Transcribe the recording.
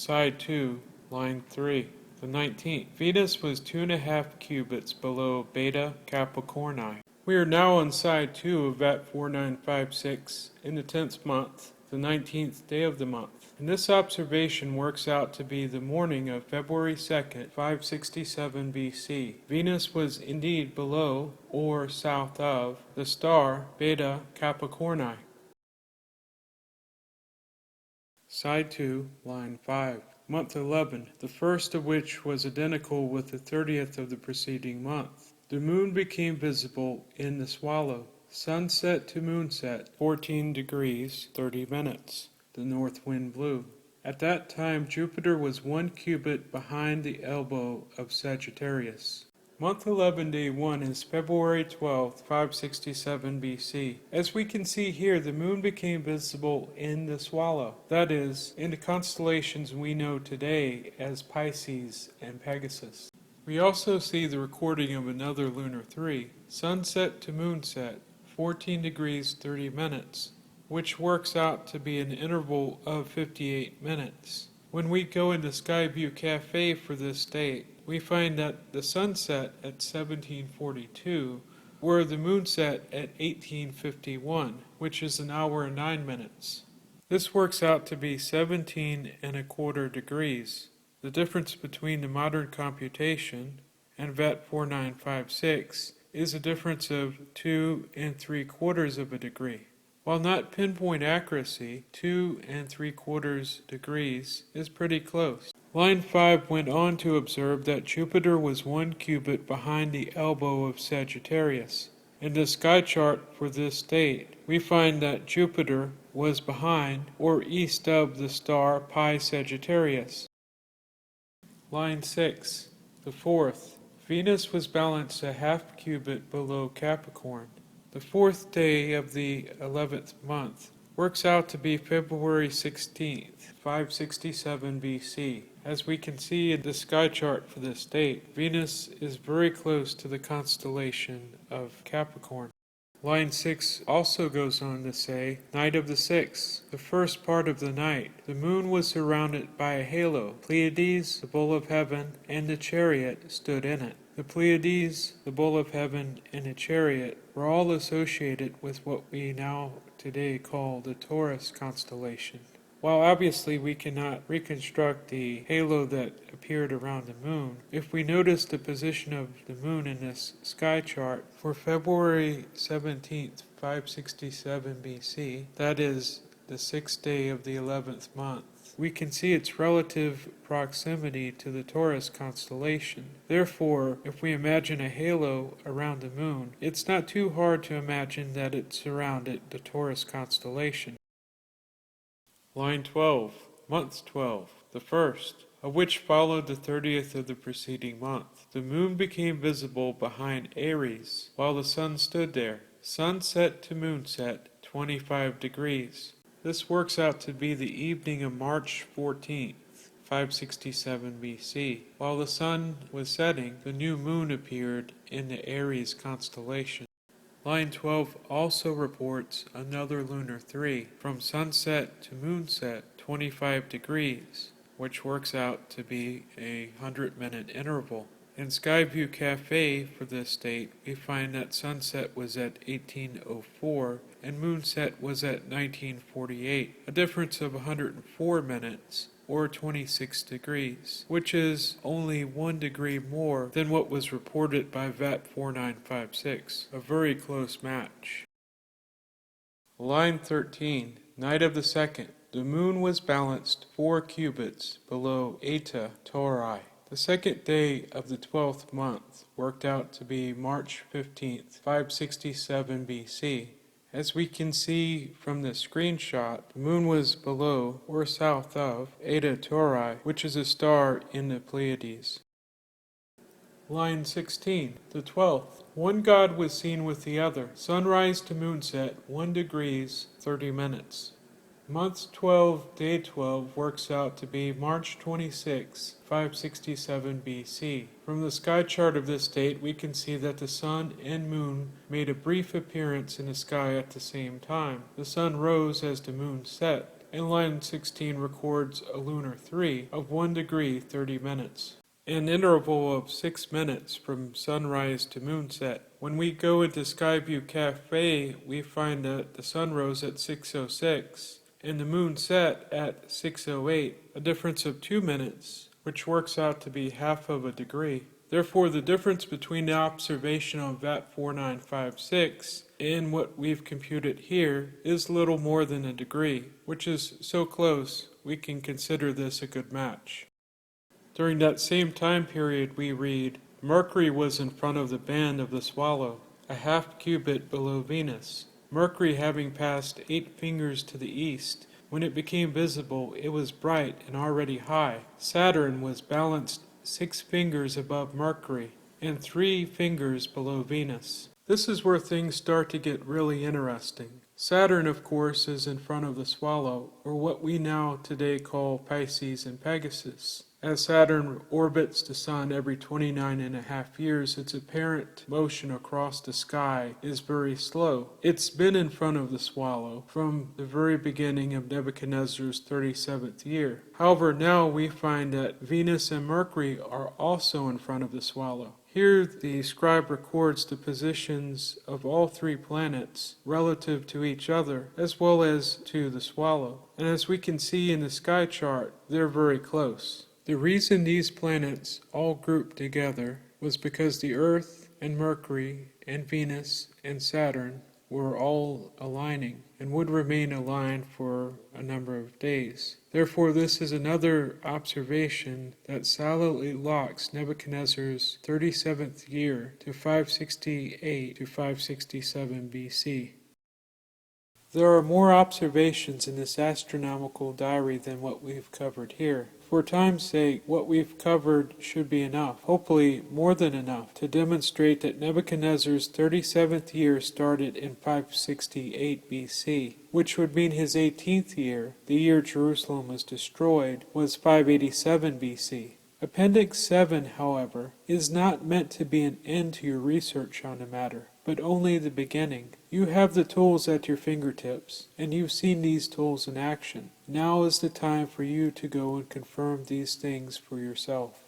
Side 2, line 3. The 19th. Venus was 2.5 cubits below Beta Capricorni. We are now on side 2 of VAT 4956 in the 10th month, the 19th day of the month. And this observation works out to be the morning of February 2nd, 567 BC. Venus was indeed below, or south of, the star Beta Capricorni. Side 2, line 5. Month 11, the first of which was identical with the 30th of the preceding month. The moon became visible in the Swallow. Sunset to moonset, 14 degrees 30 minutes. The north wind blew. At that time Jupiter was 1 cubit behind the elbow of Sagittarius. Month 11, day 1 is February 12th, 567 BC. As we can see here, the moon became visible in the Swallow, that is, in the constellations we know today as Pisces and Pegasus. We also see the recording of another lunar 3, sunset to moonset, 14 degrees 30 minutes, which works out to be an interval of 58 minutes. When we go into Skyview Cafe for this date, we find that the sun set at 1742, where the moon set at 1851, which is an hour and 9 minutes. This works out to be 17.25 degrees. The difference between the modern computation and VAT 4956 is a difference of 2.75 of a degree. While not pinpoint accuracy, 2.75 degrees is pretty close. Line 5 went on to observe that Jupiter was 1 cubit behind the elbow of Sagittarius. In the sky chart for this date, we find that Jupiter was behind or east of the star Pi Sagittarius. Line 6, the 4th. Venus was balanced a half cubit below Capricorn. The 4th day of the 11th month works out to be February 16th, 567 BC. As we can see in the sky chart for this date, Venus is very close to the constellation of Capricorn. Line 6 also goes on to say, night of the 6th, the first part of the night, the moon was surrounded by a halo. Pleiades, the bull of heaven, and the chariot stood in it. The Pleiades, the bull of heaven, and the chariot were all associated with what we now today call the Taurus constellation. While obviously we cannot reconstruct the halo that appeared around the moon, if we notice the position of the moon in this sky chart for February 17th, 567 BC, that is the 6th day of the 11th month, we can see its relative proximity to the Taurus constellation. Therefore, if we imagine a halo around the moon, it's not too hard to imagine that it surrounded the Taurus constellation. Line 12, month 12, the 1st, of which followed the 30th of the preceding month. The moon became visible behind Aries, while the sun stood there. Sunset to moonset, 25 degrees. This works out to be the evening of March 14th, 567 BC. While the sun was setting, the new moon appeared in the Aries constellation. Line 12 also reports another lunar 3, from sunset to moonset, 25 degrees, which works out to be a 100-minute interval. In Skyview Cafe for this date, we find that sunset was at 1804 and moonset was at 1948, a difference of 104 minutes, or 26 degrees, which is only 1 degree more than what was reported by VAT 4956, a very close match. Line 13, night of the 2nd, the moon was balanced 4 cubits below Eta Tauri. The 2nd day of the 12th month worked out to be March 15th, 567 BC. As we can see from the screenshot, the moon was below or south of Eta Tauri, which is a star in the Pleiades. Line 16, the 12th. One god was seen with the other. Sunrise to moonset, 1 degrees 30 minutes. Month 12, day 12 works out to be March 26, 567 BC. From the sky chart of this date, we can see that the sun and moon made a brief appearance in the sky at the same time. The sun rose as the moon set, and line 16 records a lunar 3 of 1 degree 30 minutes. An interval of 6 minutes from sunrise to moonset. When we go into Skyview Cafe, we find that the sun rose at 6:06 and the moon set at 6:08, a difference of 2 minutes, which works out to be half of a degree. Therefore, the difference between the observation on VAT 4956 and what we've computed here is little more than a degree, which is so close we can consider this a good match. During that same time period, we read, Mercury was in front of the band of the Swallow, a half cubit below Venus. Mercury having passed 8 fingers to the east, when it became visible, it was bright and already high. Saturn was balanced 6 fingers above Mercury and 3 fingers below Venus. This is where things start to get really interesting. Saturn, of course, is in front of the Swallow, or what we now today call Pisces and Pegasus. As Saturn orbits the Sun every 29.5 years, its apparent motion across the sky is very slow. It's been in front of the Swallow from the very beginning of Nebuchadnezzar's 37th year. However, now we find that Venus and Mercury are also in front of the Swallow. Here the scribe records the positions of all 3 planets relative to each other, as well as to the Swallow. And as we can see in the sky chart, they're very close. The reason these planets all grouped together was because the Earth and Mercury and Venus and Saturn were all aligning and would remain aligned for a number of days. Therefore, this is another observation that solidly locks Nebuchadnezzar's 37th year to 568 to 567 BC. There are more observations in this astronomical diary than what we've covered here. For time's sake, what we've covered should be enough, hopefully more than enough, to demonstrate that Nebuchadnezzar's 37th year started in 568 BC, which would mean his 18th year, the year Jerusalem was destroyed, was 587 BC. Appendix 7, however, is not meant to be an end to your research on the matter, but only the beginning. You have the tools at your fingertips, and you've seen these tools in action. Now is the time for you to go and confirm these things for yourself.